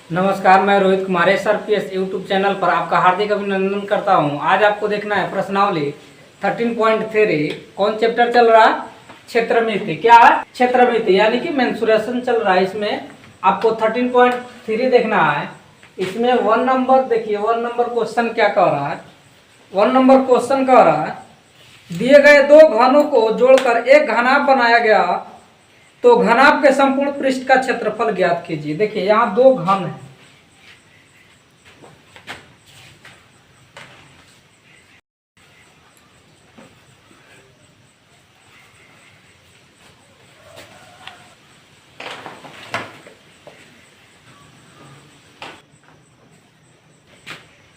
नमस्कार, मैं Rohit Kumar SRPS YouTube channel पर आपका हार्दिक अभिनंदन करता हूं। आज आपको देखना है प्रश्नावली 13.3। कौन चैप्टर चल रहा है? क्षेत्रमिति। क्या है? क्षेत्रमिति यानी कि मेंसुरेशन चल रहा है। इसमें आपको 13.3 देखना है। इसमें 1 नंबर देखिए, 1 नंबर क्वेश्चन क्या कह रहा है? 1 नंबर क्वेश्चन कह रहा है, दिए गए दो घनों को जोड़कर एक घनाभ बनाया गया, तो घनाभ के संपूर्ण पृष्ठ का क्षेत्रफल ज्ञात कीजिए। देखिए यहाँ दो घन है,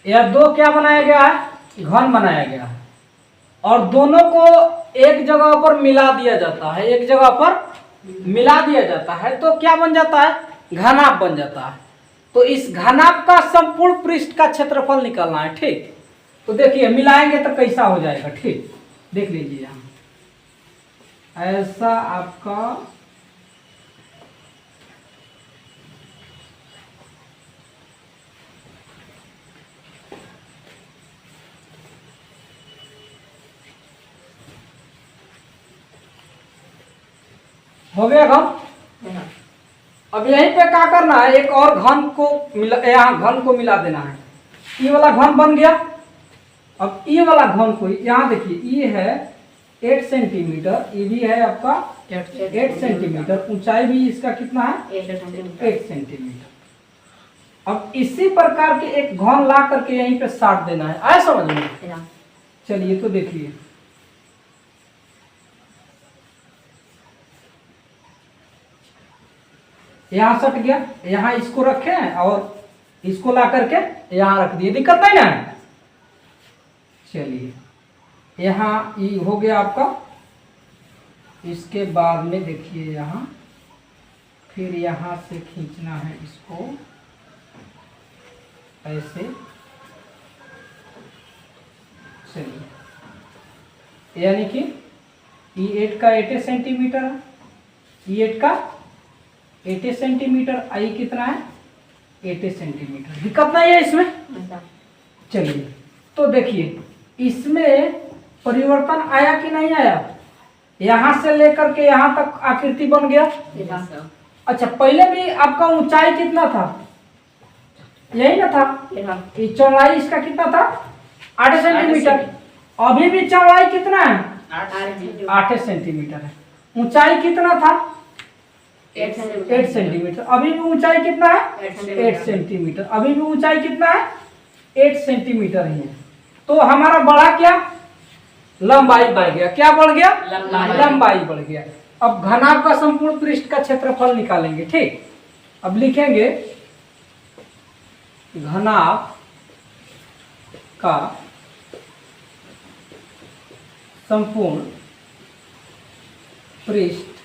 यह दो क्या बनाया गया है? घन बनाया गया है, और दोनों को एक जगह पर मिला दिया जाता है। एक जगह पर मिला दिया जाता है तो क्या बन जाता है? घनाभ बन जाता है। तो इस घनाभ का संपूर्ण पृष्ठ का क्षेत्रफल निकालना है। ठीक, तो देखिए मिलाएंगे तो कैसा हो जाएगा। ठीक, देख लीजिए यहाँ ऐसा आपका हो गया घन। अब यहीं पे क्या करना है? एक और घन को मिला, यहाँ घन को मिला देना है। ये वाला घन बन गया। अब ये वाला घन को यहाँ देखिए, ये है 8 सेंटीमीटर, ये भी है आपका 8 सेंटीमीटर, ऊंचाई भी इसका कितना है? 8 सेंटीमीटर। अब इसी प्रकार के एक घन ला करके यहीं पे साट देना है। आया समझ में? चलिए तो देखिए, यहाँ सट गया, यहाँ इसको रखे और इसको ला करके यहाँ रख दिए, दिक्कत नहीं ना है। चलिए यहाँ ये हो गया आपका। इसके बाद में देखिए यहाँ फिर यहाँ से खींचना है इसको ऐसे। चलिए यानी कि E8 का 8 सेंटीमीटर है, E8 का 8 सेंटीमीटर, आई कितना है? 8 सेंटीमीटर। दिक्कत नहीं है इसमें। चलिए तो देखिए इसमें परिवर्तन आया कि नहीं आया? यहाँ से लेकर के यहाँ तक आकृति बन गया। अच्छा, पहले भी आपका ऊंचाई कितना था? यही ना था? ये चौड़ाई इसका कितना था? 8 सेंटीमीटर। अभी भी चौड़ाई कितना है? 8 सेंटीमीटर है। ऊंचाई कितना था? 8 सेंटीमीटर। अभी भी ऊंचाई कितना है? 8 सेंटीमीटर। अभी भी ऊंचाई कितना है? 8 सेंटीमीटर ही है। तो हमारा बढ़ा क्या? लंबाई बढ़ गया। क्या बढ़ गया? लंबाई बढ़ गया। अब घनाभ का संपूर्ण पृष्ठ का क्षेत्रफल निकालेंगे। ठीक, अब लिखेंगे घनाभ का संपूर्ण पृष्ठ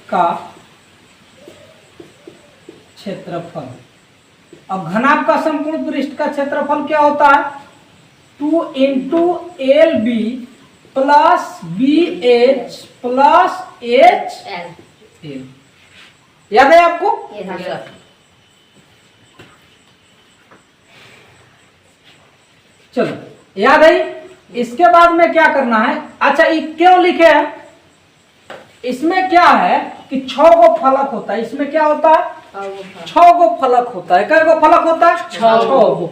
का क्षेत्रफल। अब घनाभ का संपूर्ण पृष्ठ का क्षेत्रफल क्या होता है? 2 into LB plus BH plus HL। याद है आपको? चलो याद है। इसके बाद में क्या करना है? अच्छा, ये क्यों लिखे हैं? इसमें क्या है कि 6 गो फलक होता है। इसमें क्या होता है? 6 गो फलक होता है। कै गो फलक होता है? 6 गो।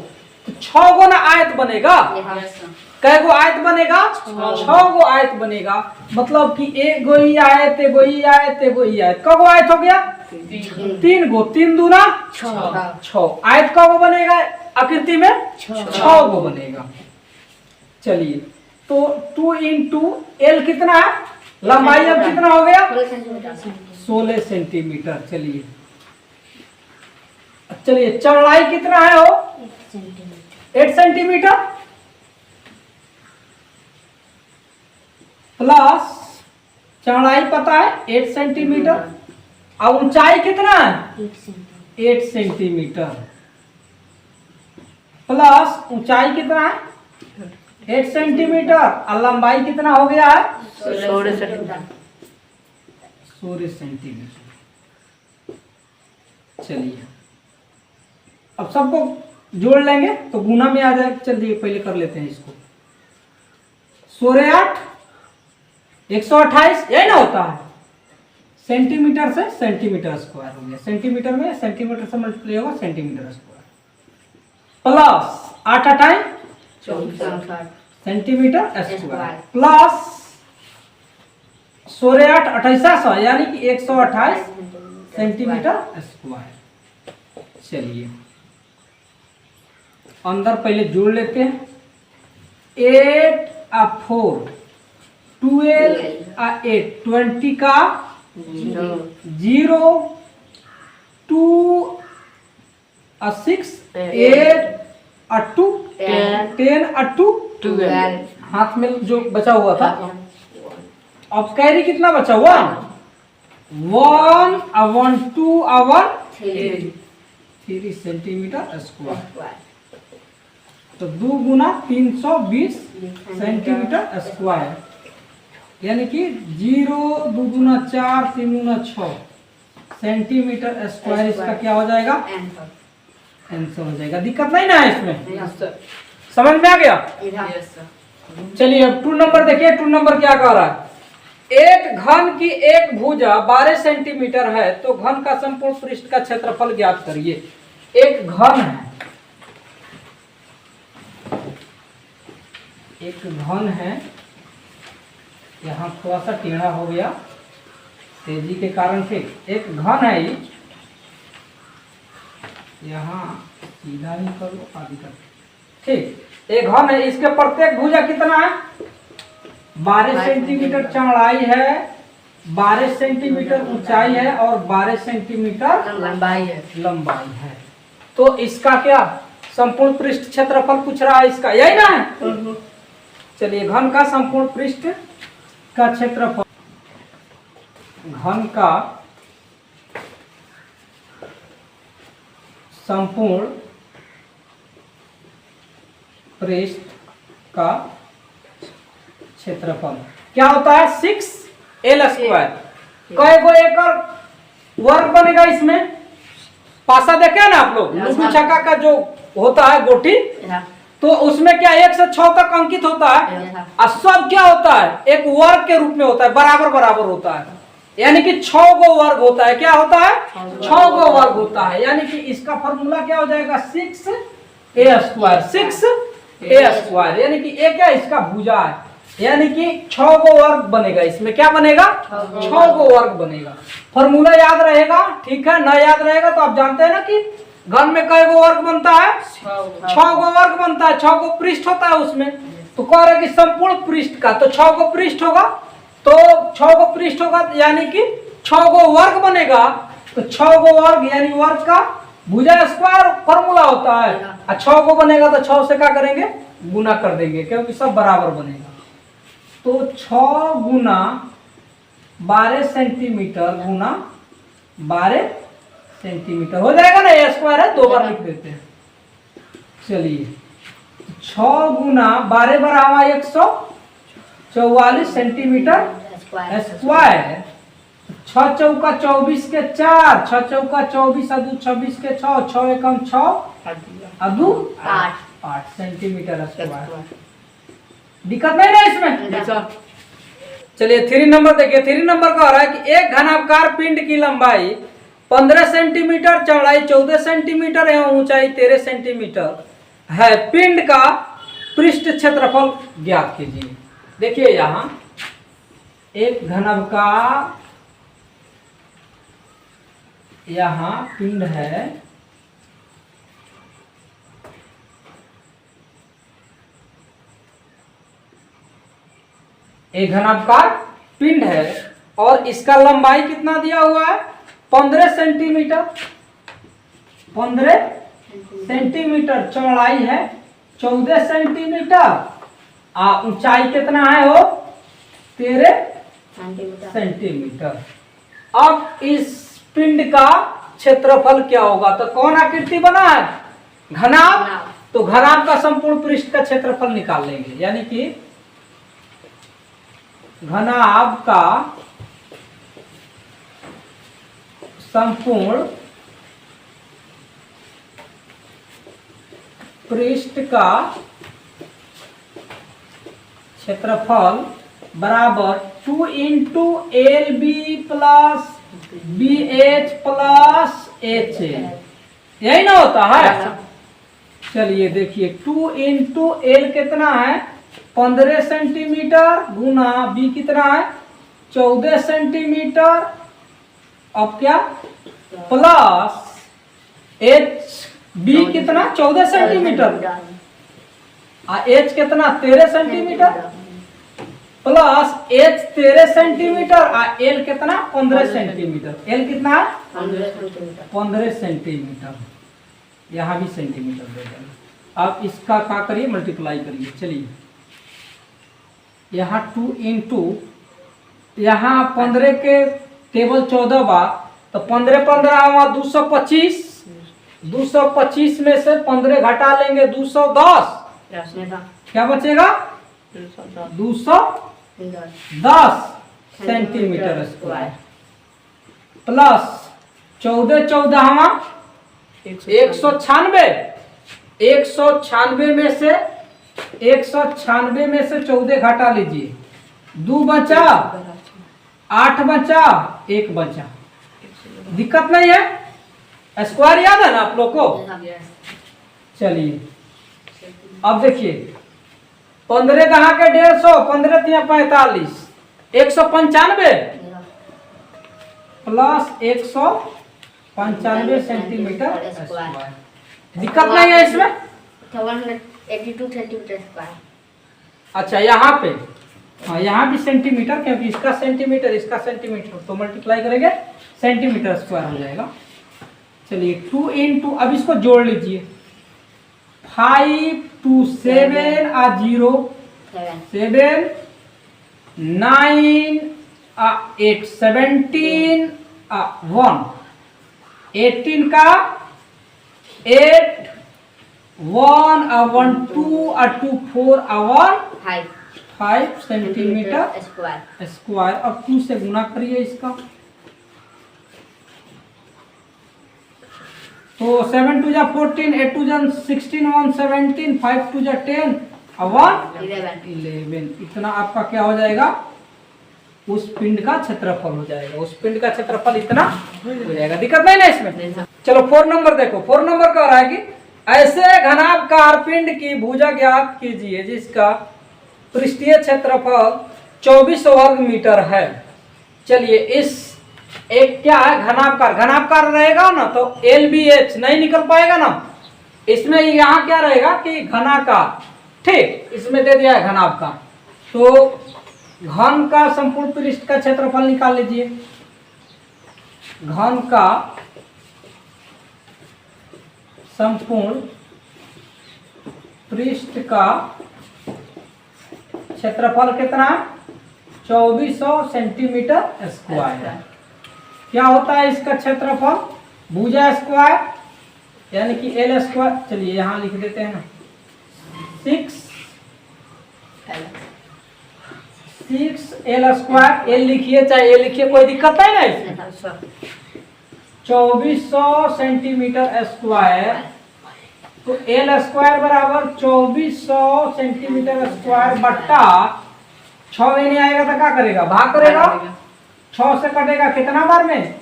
तो 6 गो ना आयत बनेगा। कै गो आयत बनेगा? 6 गो आयत बनेगा। मतलब कि एक गो ही आयत, एगो ही आयत, एगो ही आयत। कै गो आयत हो गया? 3 गो। 3 दूना 6 आयत। कै गो बनेगा आकृति में? 6 गो बनेगा। चलिए तो 2 इंटू L कितना है? लंबाई अब कितना हो गया? 16 सेंटीमीटर। चलिए चलिए चौड़ाई कितना है हो? 8 सेंटीमीटर प्लस चौड़ाई पता है 8 सेंटीमीटर, और ऊंचाई कितना है? 8 सेंटीमीटर प्लस ऊंचाई कितना है? 8 सेंटीमीटर, और लंबाई कितना हो गया है? 16 सेंटीमीटर। चलिए अब सबको जोड़ लेंगे तो गुना में आ जाएगा। चलिए पहले कर लेते हैं इसको। 16 8 128, यही ना होता है। सेंटीमीटर से सेंटीमीटर स्क्वायर हो गया, सेंटीमीटर में सेंटीमीटर से मल्टीप्लाई होगा centimetre square, plus 8 8 24 centimetre square, plus 16 8 2800 यानी कि 128 सेंटीमीटर स्क्वायर। चलिए अंदर पहले जोड़ लेते हैं। 8 और 4 12 और 8 20 का 0 2 और 6 8 और 2 10 और 2 12 हाथ में जो बचा हुआ था। अब कैरी कितना बचा हुआ? 1 और 1 2 और 1 3 सेंटीमीटर स्क्वायर। तो 2 गुना 320 सेंटीमीटर स्क्वायर यानी कि 0 2 गुना 4 3 गुना 6 सेंटीमीटर स्क्वायर इसका क्या हो जाएगा? आंसर हो जाएगा। दिक्कत नहीं ना है इसमें? समझ में आ गया? चलिए अब 2 नंबर देखिए। 2 नंबर क्या कह रहा है? एक घन की एक भुजा 12 सेंटीमीटर है तो घन का संपूर्ण पृष्ठ का क्षेत्रफल ज्ञात करिए। एक घन है, एक घन है, यहाँ थोड़ा सा टेढ़ा हो गया तेजी के कारण। ठीक, एक घन है ये, यहाँ सीधा ही करो आदि कर। ठीक, एक घन है, इसके प्रत्येक भुजा कितना है? 12 सेंटीमीटर चौड़ाई है, 12 सेंटीमीटर ऊंचाई है और 12 सेंटीमीटर लंबाई है। तो इसका क्या संपूर्ण पृष्ठ क्षेत्रफल पूछ रहा है इसका, यही ना है? चलिए घन का संपूर्ण पृष्ठ का क्षेत्रफल, घन का संपूर्ण पृष्ठ का क्षेत्रफल क्या होता है? 6L square. कई गो एकड़ वर्ग बनेगा इसमें? पासा देखे ना आप लोग, लूडो छक्का का जो होता है गोटी, तो उसमें क्या 1 से 6 तक अंकित होता है और सब क्या होता है? एक वर्ग के रूप में होता है, बराबर बराबर होता है, यानी कि 6 गो वर्ग होता है। क्या होता है? 6 गो वर्ग होता है। यानी कि इसका फॉर्मूला क्या हो जाएगा? 6A स्क्वायर, 6A स्क्वायर यानी कि एक क्या इसका भुजा है, यानी कि 6 गो वर्ग बनेगा। इसमें क्या बनेगा? 6 गो वर्ग बनेगा। फॉर्मूला याद रहेगा, ठीक है? ना याद रहेगा तो आप जानते हैं ना कि घन में कई गो वर्ग बनता है? 6 गो वर्ग बनता है, 6 गो पृष्ठ होता है उसमें। तो कह रहे कि संपूर्ण पृष्ठ का, तो 6 गो पृष्ठ होगा, तो 6 गो पृष्ठ होगा यानी कि 6 गो वर्ग बनेगा। तो 6 गो वर्ग यानी वर्ग का भुजा स्क्वायर फॉर्मूला होता है, और 6 गो बनेगा तो 6 से क्या करेंगे? गुना कर देंगे, क्योंकि सब बराबर बनेगा। तो 6 गुना 12 सेंटीमीटर गुना 12 सेंटीमीटर हो जाएगा ना? ए स्क्वायर है, 2 बार लिख देते हैं। चलिए 6 गुना 12 बराबर 144 सेंटीमीटर स्क्वायर। 6 चौका 24 के 4, 6 चौका 24 अदू 26 के 6, 6 एकम 6 अदू 8 सेंटीमीटर स्क्वायर। दिक्कत नहीं ना इसमें? चलिए 3 नंबर देखिए। 3 नंबर कह रहा है कि एक घनाकार पिंड की लंबाई 15 सेंटीमीटर, चौड़ाई 14 सेंटीमीटर एवं ऊंचाई 13 सेंटीमीटर है। पिंड का पृष्ठ क्षेत्रफल ज्ञात कीजिए। देखिए यहाँ एक घनाकार, यहाँ पिंड है, एक घनाकार पिंड है और इसका लंबाई कितना दिया हुआ है? 15 सेंटीमीटर, 15 सेंटीमीटर, चौड़ाई है 14 सेंटीमीटर, ऊंचाई कितना है वो? 13 सेंटीमीटर। अब इस पिंड का क्षेत्रफल क्या होगा? तो कौन आकृति बना है? घनाभ। तो घनाभ का संपूर्ण पृष्ठ का क्षेत्रफल निकाल लेंगे, यानी कि घनाभ का संपूर्ण पृष्ठ का क्षेत्रफल बराबर 2 into L B plus B H plus H A, यही ना होता है। चलिए देखिए 2 इंटू एल कितना है 15 सेंटीमीटर गुना बी कितना है 14 सेंटीमीटर, अब क्या प्लस एच बी कितना 14 सेंटीमीटर एच कितना 13 centimetre plus H 13 centimetre L कितना 15 सेंटीमीटर, एल कितना 15 सेंटीमीटर, यहाँ भी सेंटीमीटर दे देना। अब इसका क्या करिए मल्टीप्लाई करिए। चलिए यहाँ 2 इंटू यहाँ 15 के टेबल 14 बार तो 15 15 हुआ 225, 225 में से 15 घटा लेंगे 210, क्या बचेगा 210 सेंटीमीटर स्क्वायर प्लस 14 14 196, 196 में से 196 में से 14 घटा लीजिए, 2 बचा 8 बचा 1 बचा, दिक्कत नहीं है, स्क्वायर याद है ना आप लोग को। चलिए अब देखिए 15 कहाँ के 150, 15 तिया 45, 195 प्लस 195 सेंटीमीटर स्क्वायर, दिक्कत नहीं है इसमें। 182 सेंटीमीटर स्क्वायर। अच्छा यहाँ पे हाँ यहाँ भी सेंटीमीटर, क्योंकि इसका सेंटीमीटर इसका सेंटीमीटर तो मल्टीप्लाई करेंगे सेंटीमीटर स्क्वायर हो जाएगा। चलिए 2 इंटू अब इसको जोड़ लीजिए 5 2 7 आ 0 7 9 आ 8 17 आ 1 18 का 8 1 आ 1 2 आ 2 4 आ 1 5 सेंटीमीटर स्क्वायर। अब 2 से गुना करिए इसका तो 7 2 जा 14 8 2 जा 16 1 17 5 2 जा 10 1 11, इतना आपका क्या हो जाएगा उस पिंड का क्षेत्रफल हो जाएगा, उस पिंड का क्षेत्रफल इतना हो जाएगा, दिक्कत नहीं ना इसमें। चलो 4 नंबर देखो, 4 नंबर कह रहा है कि ऐसे घनाभकार पिंड की भुजा ज्ञात कीजिए जिसका पृष्ठीय क्षेत्रफल 24 वर्ग मीटर है। चलिए इस एक क्या है घनाभकार, घनाभकार रहेगा ना तो एल बी एच नहीं निकल पाएगा ना, इसमें यहाँ क्या रहेगा कि घनाकार, ठीक इसमें दे दिया है घनाभकार, तो घन का संपूर्ण पृष्ठ का क्षेत्रफल निकाल लीजिए। घन का संपूर्ण पृष्ठ का क्षेत्रफल कितना 2400 सेंटीमीटर स्क्वायर। क्या होता है इसका क्षेत्रफल भुजा स्क्वायर यानी कि एल स्क्वायर, चलिए यहाँ लिख देते हैं ना 6 एल स्क्वायर, एल लिखिए चाहे ए लिखिए कोई दिक्कत नहीं ना इसमें। 2400 सेंटीमीटर स्क्वायर तो एल स्क्वायर बराबर 2400 सेंटीमीटर स्क्वायर बट्टा 6 में नहीं आएगा तो क्या करेगा भाग करेगा, 6 से कटेगा कितना बार में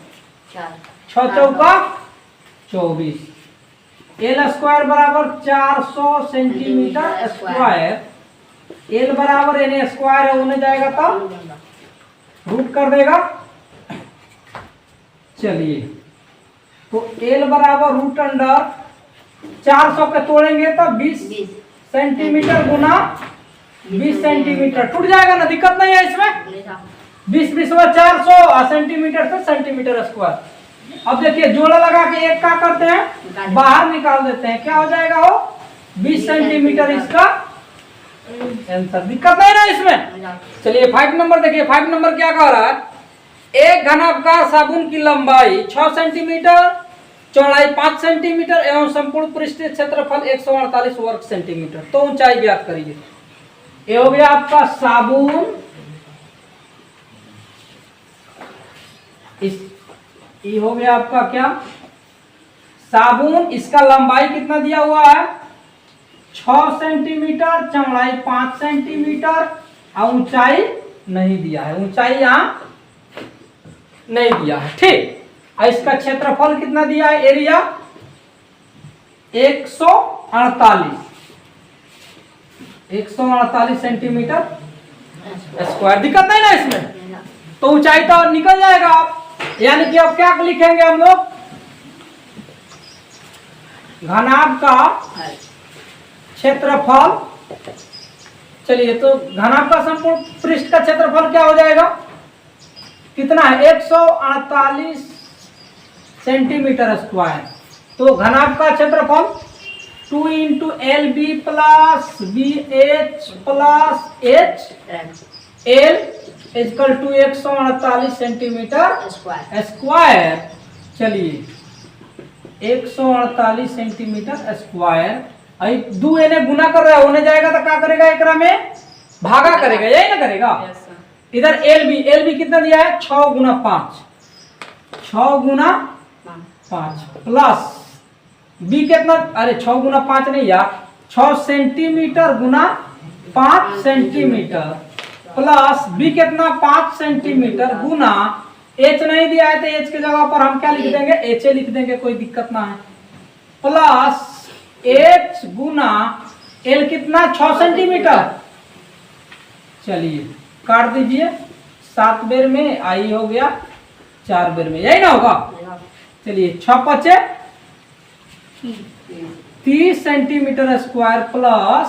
6 चौका 24, एल स्क्वायर बराबर 400 सेंटीमीटर स्क्वायर, एल बराबर एन स्क्वायर है होने जाएगा तब रूट कर देगा। चलिए तो एल बराबर रूट अंडर 400 के तोड़ेंगे तो 20 सेंटीमीटर गुना 20 सेंटीमीटर टूट जाएगा ना, दिक्कत नहीं है इसमें। 20 20 400 सेंटीमीटर से सेंटीमीटर स्क्वायर। अब देखिए जोड़ा लगा के एक का करते हैं बाहर निकाल देते हैं, क्या हो जाएगा वो 20 सेंटीमीटर इसका आंसर, दिक्कत नहीं ना इसमें। चलिए 5 नंबर देखिए, 5 नंबर क्या कह रहा है, एक घनाभकार साबुन की लंबाई 6 सेंटीमीटर, चौड़ाई 5 सेंटीमीटर एवं संपूर्ण पृष्ठीय क्षेत्रफल 148 वर्ग सेंटीमीटर, तो ऊंचाई ज्ञात करिए। ये हो गया आपका साबुन, ये हो गया आपका क्या साबुन, इसका लंबाई कितना दिया हुआ है 6 सेंटीमीटर, चौड़ाई 5 सेंटीमीटर और ऊंचाई नहीं दिया है, ऊंचाई यहाँ नहीं दिया है। ठीक, और इसका क्षेत्रफल कितना दिया है? Area 148 centimetre square. दिक्कत नहीं ना इसमें? तो ऊंचाई तो निकल जाएगा आप, यानी कि अब क्या लिखेंगे हम लोग? घनाभ का क्षेत्रफल। चलिए, तो घनाभ का संपूर्ण पृष्ठ का क्षेत्रफल क्या हो जाएगा? कितना है? 148 सेंटीमीटर स्क्वायर। तो घनाभ का क्षेत्रफल 2 × LB + BH + H L = 148 centimetre square. चलिए, 148 सेंटीमीटर स्क्वायर। दो एने गुना कर रहा है, होने जाएगा तो क्या करेगा? एकरा में भागा करेगा, यही ना करेगा। इधर LB कितना दिया है? 6 × 5, 6 × 5 प्लस B कितना? अरे 6 × 5 नहीं यार, 6 सेंटीमीटर गुना 5 सेंटीमीटर प्लस B कितना? 5 सेंटीमीटर गुना H नहीं दिया है तो H की जगह पर हम क्या लिख देंगे? HA लिख देंगे, कोई दिक्कत ना है। प्लस H गुना L कितना? 6 सेंटीमीटर। चलिए काट दीजिए, 7 बेर में आई हो गया, 4 बेर में, यही ना होगा? चलिए 6 × 5 30 centimetre square plus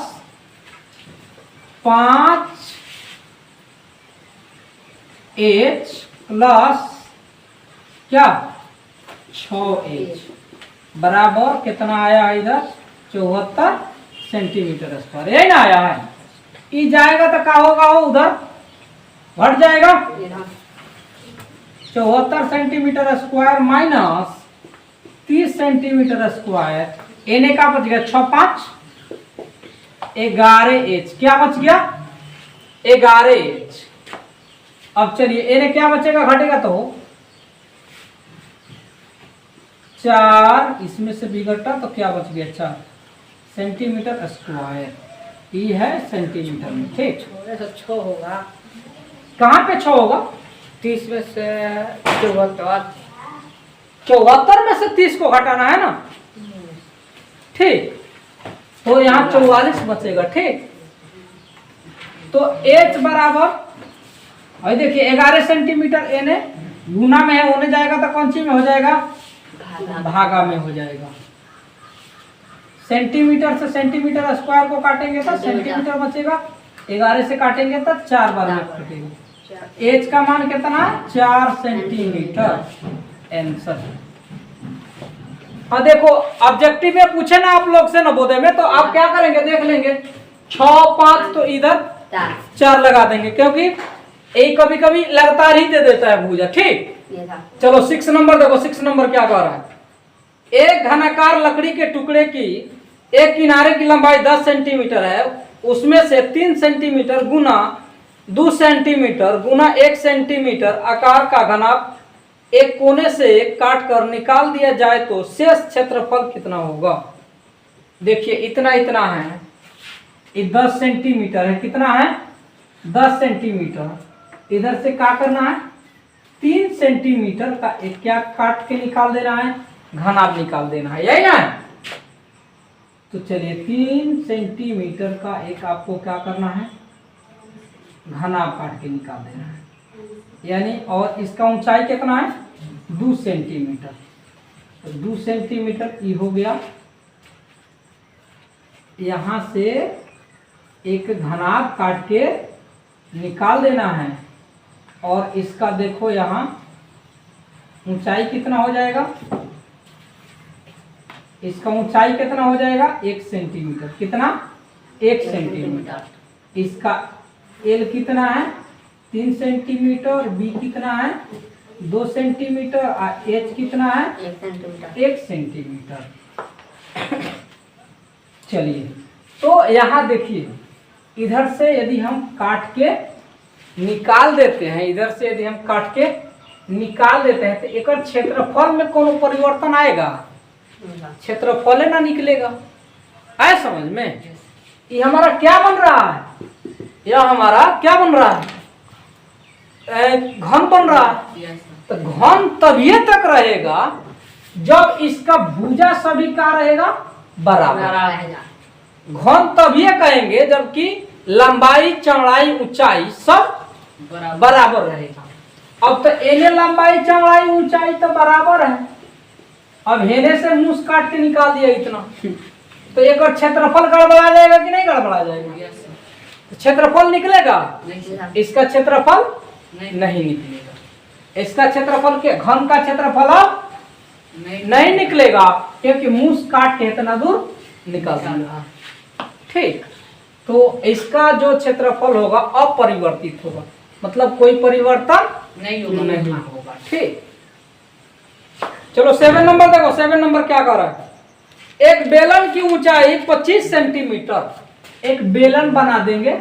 5H plus क्या? 6H बराबर कितना आया? इधर 74 सेंटीमीटर स्क्वायर, यही ना आया है? ई जाएगा तो क्या होगा? वो उधर घट जाएगा। 74 centimetre square minus 30 centimetre square. एने का बच गया 6 × 5 11H। क्या बच गया? 11H। अब चलिए, एने क्या बचेगा? घटेगा तो 4, इसमें से बिगड़ता तो क्या बच गया? 4 सेंटीमीटर स्क्वायर। ये है सेंटीमीटर में। ठीक, 6 होगा। कहाँ पे 6 होगा? 30 में से 74, 74 में से 30 को घटाना है ना। ठीक, तो यहाँ 44 बचेगा। ठीक, तो H बराबर, और देखिए 11 सेंटीमीटर एने गुना में है, होने जाएगा तो कौन सी में हो जाएगा? भागा में हो जाएगा। सेंटीमीटर से सेंटीमीटर स्क्वायर को काटेंगे तो सेंटीमीटर बचेगा, 11 से काटेंगे तो 4 बार में कटेगा। H का मान कितना? 4 सेंटीमीटर। आंसर। और देखो ऑब्जेक्टिव में पूछे ना आप लोग से नवोदय में, तो आप क्या करेंगे? देख लेंगे 6 5 तो इधर 4 लगा देंगे, क्योंकि एक कभी कभी लगातार ही दे देता है भुजा। ठीक, चलो 6 नंबर देखो। 6 नंबर क्या कह रहा है? एक घनाकार लकड़ी के टुकड़े की एक किनारे की लंबाई 10 सेंटीमीटर है, उसमें से 3 सेंटीमीटर गुना 2 सेंटीमीटर गुना 1 सेंटीमीटर आकार का घनाभ एक कोने से काट कर निकाल दिया जाए तो शेष क्षेत्रफल कितना होगा? देखिए इतना इतना है, ये 10 सेंटीमीटर है। कितना है? 10 सेंटीमीटर। इधर से क्या करना है? 3 सेंटीमीटर का एक क्या काट के निकाल देना है? घनाभ निकाल देना है, यही ना है? तो चलिए 3 सेंटीमीटर का एक आपको क्या करना है? घनाभ काट के निकाल देना है, यानी, और इसका ऊंचाई कितना है? 2 सेंटीमीटर। तो 2 सेंटीमीटर ये हो गया। यहां से एक घनाभ काट के निकाल देना है, और इसका देखो यहाँ ऊंचाई कितना हो जाएगा? इसका ऊंचाई कितना हो जाएगा? 1 सेंटीमीटर। कितना? 1 सेंटीमीटर। इसका L कितना है? 3 सेंटीमीटर। B कितना है? 2 सेंटीमीटर। और H कितना है? 1 सेंटीमीटर। चलिए, तो यहाँ देखिए, इधर से यदि हम काट के निकाल देते हैं, इधर से यदि हम काट के निकाल देते हैं, तो एक क्षेत्रफल में कोनो परिवर्तन आएगा? क्षेत्रफल ना निकलेगा। आए समझ में? ये हमारा क्या बन रहा है? यह हमारा क्या बन रहा है? घन बन रहा है। तो घन तभी तक रहेगा जब इसका भुजा सभी का रहेगा बराबर। घन तभी कहेंगे जबकि लंबाई, चौड़ाई, ऊंचाई सब बराबर रहेगा। अब तो एने लंबाई, चौड़ाई, ऊंचाई तो बराबर है। अब हेने से मुंह काट के निकाल दिया इतना, तो एक और क्षेत्रफल गड़बड़ा जाएगा कि नहीं गड़बड़ा जाएगा? तो क्षेत्रफल निकलेगा, इसका क्षेत्रफल नहीं निकलेगा। इसका क्षेत्रफल के घन का क्षेत्रफल अब नहीं निकलेगा क्योंकि मुंह काट के इतना दूर निकाल दिया। ठीक, तो इसका जो क्षेत्रफल होगा अपरिवर्तित होगा, मतलब कोई परिवर्तन नहीं होगा। ठीक, चलो 7 नंबर देखो। 7 नंबर क्या कर रहा है? एक बेलन की ऊंचाई 25 सेंटीमीटर। एक बेलन बना देंगे,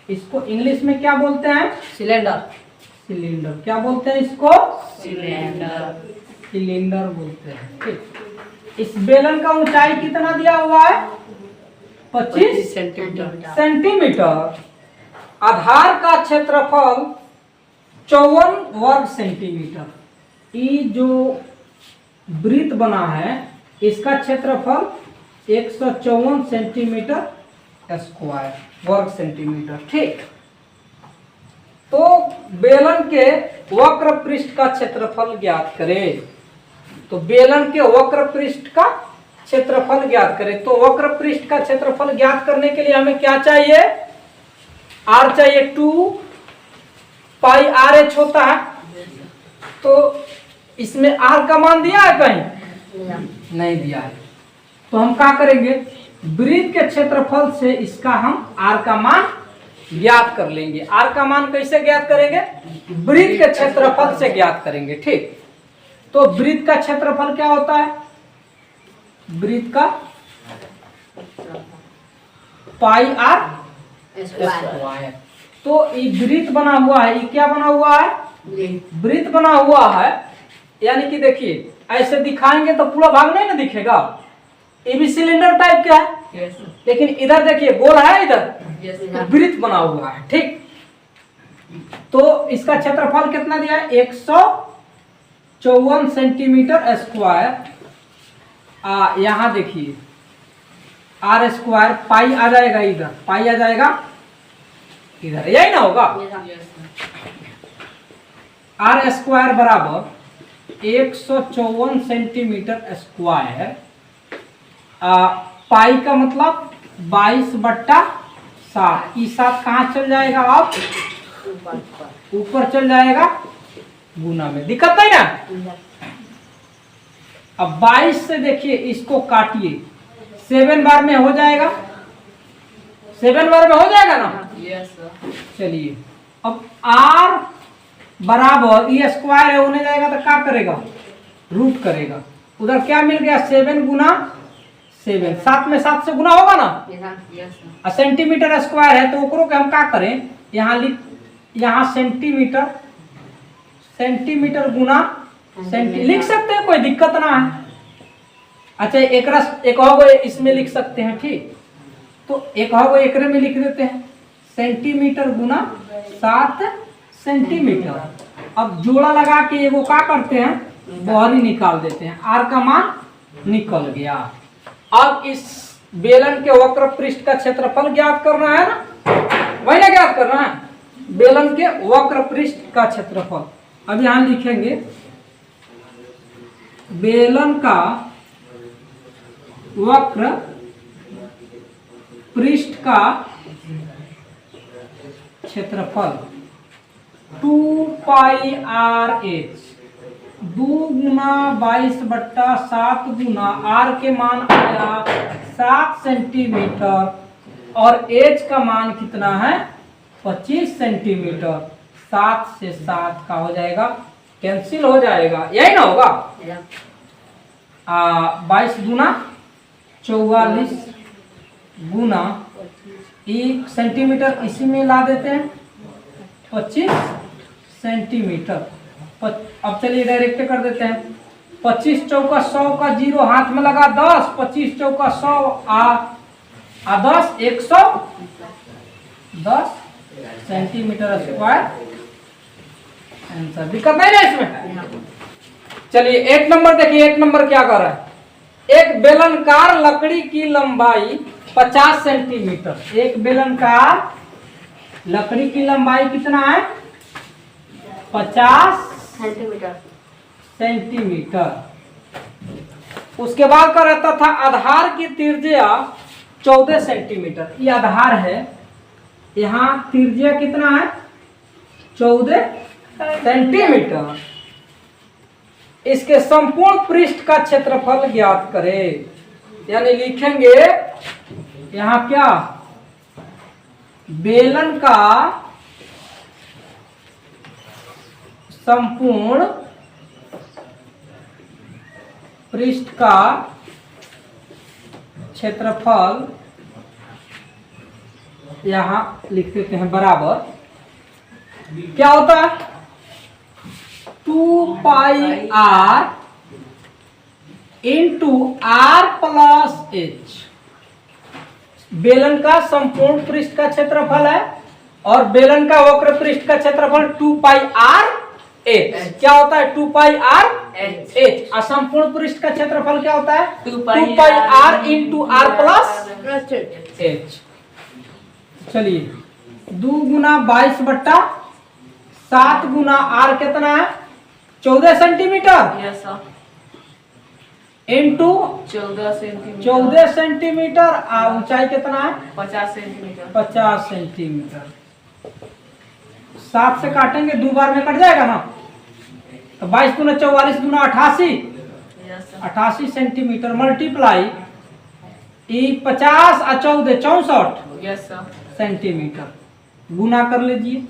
इसको इंग्लिश में क्या बोलते हैं? सिलेंडर। सिलेंडर क्या बोलते हैं इसको? सिलेंडर। सिलेंडर बोलते हैं। ठीक, इस बेलन का ऊंचाई कितना दिया हुआ है? 25 सेंटीमीटर। आधार का क्षेत्रफल 54 वर्ग सेंटीमीटर। ये जो वृत्त बना है इसका क्षेत्रफल 154 सेंटीमीटर स्क्वायर वर्ग सेंटीमीटर। ठीक, तो बेलन के वक्र पृष्ठ का क्षेत्रफल ज्ञात करें। तो बेलन के वक्र पृष्ठ का क्षेत्रफल ज्ञात करें। तो वक्र पृष्ठ का क्षेत्रफल ज्ञात करने के लिए हमें क्या चाहिए? r चाहिए 2 पाई r h होता है। तो इसमें r का मान दिया है कहीं? नहीं दिया है। तो हम क्या करेंगे? वृत्त के क्षेत्रफल से इसका हम r का मान ज्ञात कर लेंगे। r का मान कैसे ज्ञात करेंगे? वृत्त के क्षेत्रफल से ज्ञात करेंगे। ठीक, तो वृत्त का क्षेत्रफल क्या होता है? वृत्त का पाई r स्क्वायर। तो ये वृत्त बना हुआ है, ये क्या बना हुआ है? वृत्त बना हुआ है। यानी कि देखिए ऐसे दिखाएंगे तो पूरा भाग नहीं ना दिखेगा। ये भी सिलेंडर टाइप का है, लेकिन इधर देखिए गोल है, इधर वृत्त बना हुआ है। ठीक, तो इसका क्षेत्रफल कितना दिया है? 154 सेंटीमीटर स्क्वायर। यहाँ देखिए r स्क्वायर, पाई आ जाएगा इधर, पाई आ जाएगा इधर, यही ना होगा? r स्क्वायर बराबर 154 सेंटीमीटर स्क्वायर। पाई का मतलब 22/7। ये 7 कहाँ चल जाएगा? अब ऊपर चल जाएगा गुना में, दिक्कत नहीं ना? अब 22 से देखिए इसको काटिए, 7 बार में हो जाएगा, 7 बार में हो जाएगा ना? चलिए, अब r बराबर ये स्क्वायर है, होने जाएगा तो क्या करेगा? रूट करेगा। उधर क्या मिल गया? 7 गुना 7, 7 में 7 से गुना होगा ना? सेंटीमीटर स्क्वायर है तो ओकरो के हम क्या करें? यहाँ सेंटीमीटर, सेंटीमीटर गुना लिख सकते हैं, कोई दिक्कत ना है। अच्छा, एक और इसमें लिख सकते हैं। ठीक, तो एक और एकरे में लिख देते हैं, सेंटीमीटर गुना 7 सेंटीमीटर। अब जोड़ा लगा के एगो क्या करते हैं? बाहरी निकाल देते हैं, r का मान निकल गया। अब इस बेलन के वक्र पृष्ठ का क्षेत्रफल ज्ञात करना है ना, वही ना ज्ञात करना है? बेलन के वक्र पृष्ठ का क्षेत्रफल। अब यहां लिखेंगे बेलन का वक्र पृष्ठ का क्षेत्रफल 2 पाई RH, 2 गुना 22/7 गुना r के मान आया 7 सेंटीमीटर और h का मान कितना है? 25 सेंटीमीटर। 7 से 7 का हो जाएगा, कैंसिल हो जाएगा, यही ना होगा? 22 गुना 44 गुना 1 सेंटीमीटर, इसी में ला देते हैं 25 सेंटीमीटर। अब चलिए डायरेक्ट कर देते हैं, 25 चौका 100 का 0 हाथ में लगा 10, 25 चौका 100 आ 10 110 सेंटीमीटर स्क्वायर आंसर। दिक्कत नहीं ना इसमें। चलिए 1 नंबर देखिए, 1 नंबर क्या कर रहा है। एक बेलनकार लकड़ी की लंबाई 50 सेंटीमीटर। एक बेलनकार लकड़ी की लंबाई कितना है? 50 सेंटीमीटर। उसके बाद का रहता था आधार की त्रिज्या 14 सेंटीमीटर। ये आधार है, यहाँ त्रिज्या कितना है? 14 सेंटीमीटर। इसके संपूर्ण पृष्ठ का क्षेत्रफल ज्ञात करें। यानी लिखेंगे यहाँ क्या, बेलन का संपूर्ण पृष्ठ का क्षेत्रफल यहां लिख देते हैं बराबर क्या होता है? 2 pi r into r plus h. बेलन का संपूर्ण पृष्ठ का क्षेत्रफल है और बेलन का वक्र पृष्ठ का क्षेत्रफल 2 पाई आर एच। क्या होता है? 2 पाई आर एच। और संपूर्ण पृष्ठ का क्षेत्रफल क्या होता है? 2 pi r into r plus h. चलिए 2 गुना 22 बट्टा 7 गुना आर कितना है? 14 सेंटीमीटर इंटू 14 सेंटीमीटर। ऊंचाई कितना है? 50 सेंटीमीटर। 7 से काटेंगे 2 बार में कट जाएगा ना, तो 22 गुना 44 गुना 88 सेंटीमीटर मल्टीप्लाई 50 और 14 64 सेंटीमीटर। गुना कर लीजिए।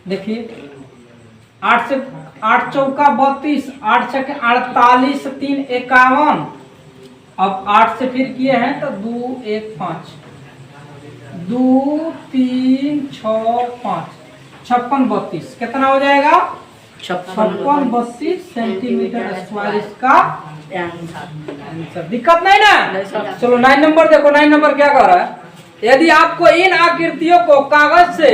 देखिए 8 चौका 32, 8 छक्के 48, 3 51। अब 8 से फिर किए हैं तो 2 1 5, 2 3 6 5, 56 32 कितना हो जाएगा? 56 32 सेंटीमीटर स्क्वायर इसका आंसर। दिक्कत नहीं ना। चलो 9 नंबर देखो। 9 नंबर क्या कर रहा है? यदि आपको इन आकृतियों को कागज से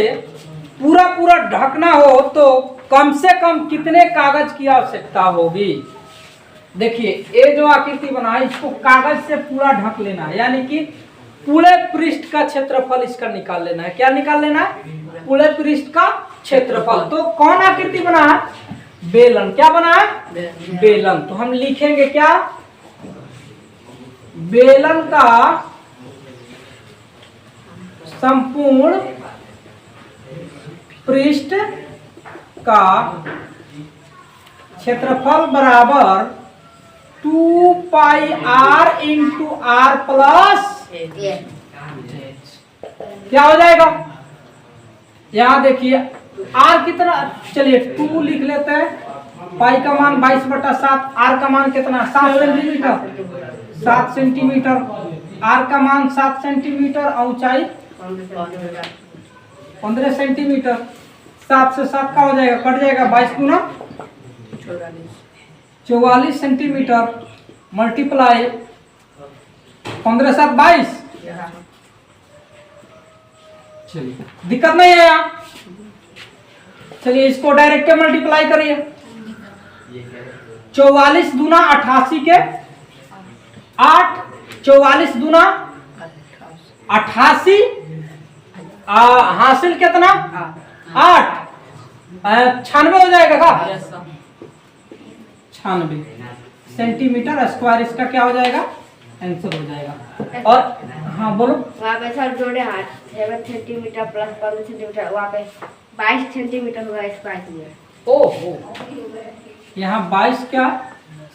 पूरा ढकना हो तो कम से कम कितने कागज की आवश्यकता होगी? देखिए ये जो आकृति बना है इसको कागज से पूरा ढक लेना है, यानी कि पूरे पृष्ठ का क्षेत्रफल इसका निकाल लेना है। क्या निकाल लेना है? पूरे पृष्ठ का क्षेत्रफल। तो कौन आकृति बना है? बेलन। क्या बना है? बेलन। तो हम लिखेंगे क्या? बेलन का संपूर्ण पृष्ठ का क्षेत्रफल बराबर 2 pi r into r plus. क्या हो जाएगा? यहां देखिए आर कितना, चलिए 2 लिख लेते हैं। पाई का मान 22 बटा 7, आर का मान कितना? 7 सेंटीमीटर। 7 सेंटीमीटर। आर का मान 7 सेंटीमीटर और ऊंचाई 15 सेंटीमीटर। 7 से 7 का हो जाएगा, कट जाएगा। 22 गुना 44 सेंटीमीटर मल्टीप्लाई 15 7 22। चलिए दिक्कत नहीं है यहाँ। चलिए इसको डायरेक्ट मल्टीप्लाई करिए। 44 दूना 88 के 8, 44 दूना 88, हासिल कितना? 8, 96 हो जाएगा का? 96 सेंटीमीटर स्क्वायर इसका क्या हो जाएगा? आंसर हो जाएगा। और हाँ बोलो। वहाँ पे सर जोड़े हाथ 7 सेंटीमीटर प्लस 15 सेंटीमीटर, वहाँ पे 22 सेंटीमीटर हुआ स्क्वायर। ओहो, यहाँ 22 क्या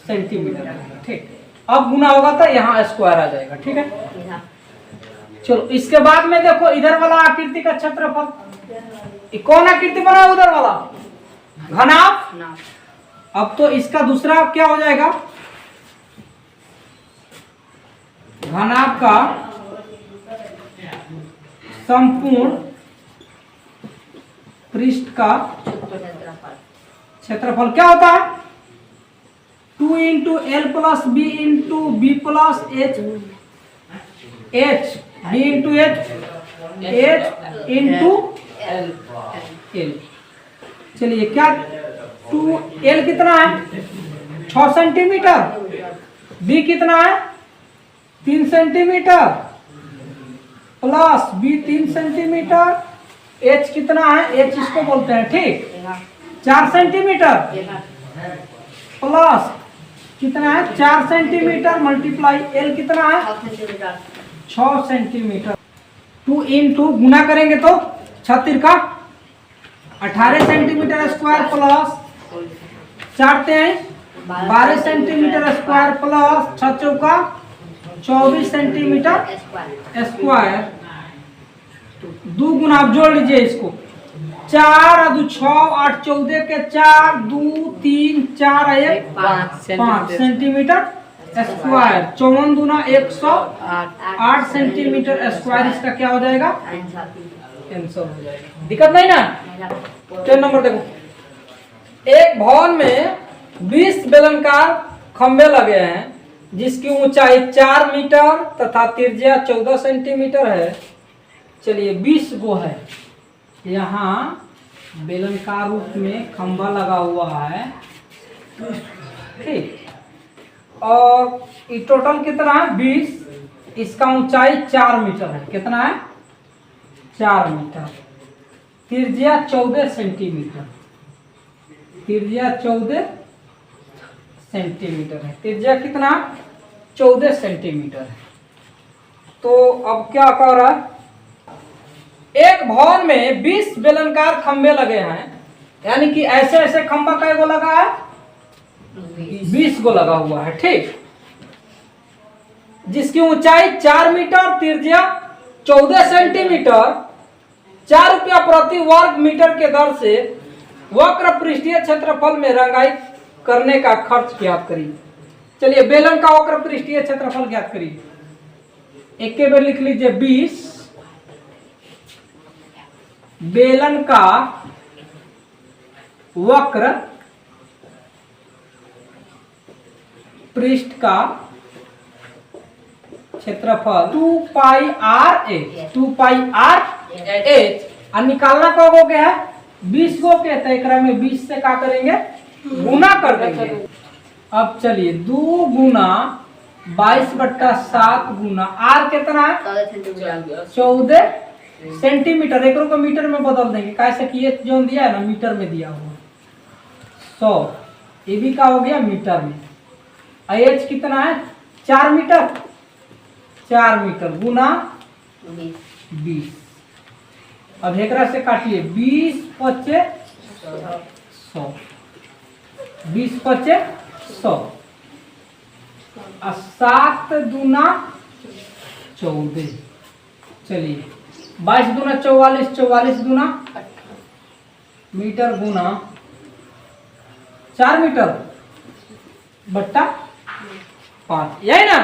सेंटीमीटर है। ठीक, अब गुना होगा तो यहाँ स्क्वायर आ जाएगा। ठीक है। चलो इसके बाद में देखो इधर वाला आकृति का क्षेत्रफल। कौन आकृति बना है? उधर वाला घनाभ। अब तो इसका दूसरा क्या हो जाएगा? घनाभ का संपूर्ण पृष्ठ का क्षेत्रफल क्या होता है 2 into L plus B into B plus H H B into H H into L L. चलिए क्या 2 एल कितना है 6 सेंटीमीटर, बी कितना है 3 centimetre plus B 3 centimetre, H कितना है एच इसको बोलते हैं ठीक 4 सेंटीमीटर प्लस कितना है 4 सेंटीमीटर मल्टीप्लाई एल कितना है 6 सेंटीमीटर। 2 इंटू गुना करेंगे तो 36 का 18 centimetre square plus 4 12 centimetre square plus 6 चौका 24 सेंटीमीटर स्क्वायर। 2 गुना आप जोड़ लीजिए इसको 4 2 6 8 14 के 4 2 3 4 1 5 सेंटीमीटर स्क्वायर। 54 दूना 108 सेंटीमीटर स्क्वायर इसका क्या हो जाएगा आंसर हो जाएगा। दिक्कत नहीं ना। 10 नंबर देखो एक भवन में 20 बेलनाकार खंभे लगे हैं जिसकी ऊंचाई 4 मीटर तथा त्रिज्या 14 सेंटीमीटर है। चलिए 20 गो है यहाँ बेलनाकार रूप में खंभा लगा हुआ है ठीक और ये टोटल कितना है 20, इसका ऊंचाई 4 मीटर है। कितना है 4 मीटर, त्रिज्या 14 सेंटीमीटर, त्रिज्या 14 सेंटीमीटर है। त्रिज्या कितना 14 सेंटीमीटर है। तो अब क्या कर रहा है एक भवन में 20 बेलनाकार खंभे लगे हैं यानी कि ऐसे ऐसे खंभा कै गो लगा है 20 गो लगा हुआ है ठीक जिसकी ऊंचाई 4 मीटर त्रिज्या 14 सेंटीमीटर। 4 रुपया प्रति वर्ग मीटर के दर से वक्र पृष्ठीय क्षेत्रफल में रंगाई करने का खर्च ज्ञात करिए। चलिए बेलन का वक्र पृष्ठीय क्षेत्रफल ज्ञात करिए। एक के बार लिख लीजिए 20 बेलन का वक्र पृष्ठ का क्षेत्रफल 2 pi R H 2 pi R H और निकालना कब हो गया है 20 गो के तो एकरा में 20 से क्या करेंगे गुना कर देंगे। अब चलिए 2 गुना 22/7 गुना आर कितना है 14 सेंटीमीटर। एक को मीटर में बदल देंगे कैसे कि ये जो दिया है ना मीटर में दिया हुआ 100 ये भी का हो गया मीटर में। एच कितना है 4 मीटर 4 मीटर गुना 20। अब एकरा से काटिए 20 पचे 100 20 पचे 100 और 7 दूना 14। चलिए 22 दूना 44 44 दूना मीटर गुना 4 मीटर बट्टा 5 यही ना।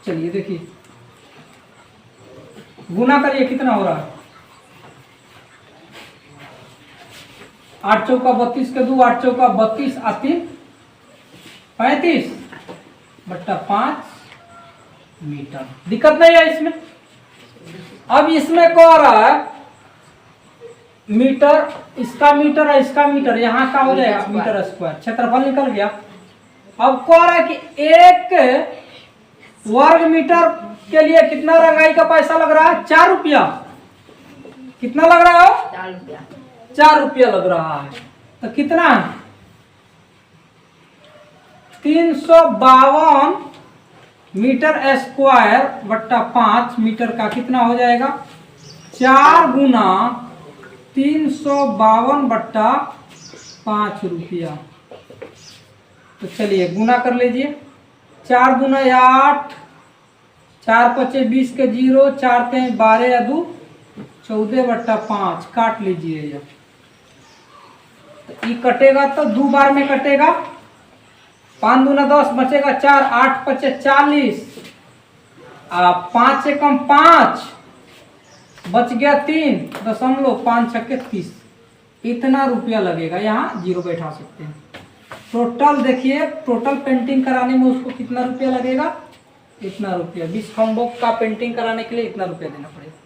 चलिए देखिए गुना करिए कितना हो रहा है 8 चौका 32 के 2 8 चौका 32 और 3 35 बट्टा 5 मीटर। दिक्कत नहीं है इसमें। अब इसमें कह रहा है मीटर इसका मीटर है इसका मीटर यहाँ का हो जाएगा मीटर स्क्वायर क्षेत्रफल निकल गया। अब कह रहा है कि 1 वर्ग मीटर के लिए कितना रंगाई का पैसा लग रहा है 4 रुपया। कितना लग रहा है 4 रुपया लग रहा है। तो कितना है 352 मीटर स्क्वायर बट्टा 5 मीटर का कितना हो जाएगा 4 गुना 352 बट्टा 5 रुपया। तो चलिए गुना कर लीजिए 4 दूना 8 4 पचे 20 के 0 4 के 12 या 2 14 बट्टा 5 काट लीजिए। तो ये कटेगा तो 2 बार में कटेगा 5 दूना 10 बचेगा 4 8 पचे 40 5 से कम 5 बच गया 3 दशमलव 5 छक्के 30 इतना रुपया लगेगा, यहाँ जीरो बैठा सकते हैं। टोटल देखिए, टोटल पेंटिंग कराने में उसको कितना रुपया लगेगा, इतना रुपया। 20 खम्भों का पेंटिंग कराने के लिए इतना रुपया देना पड़ेगा।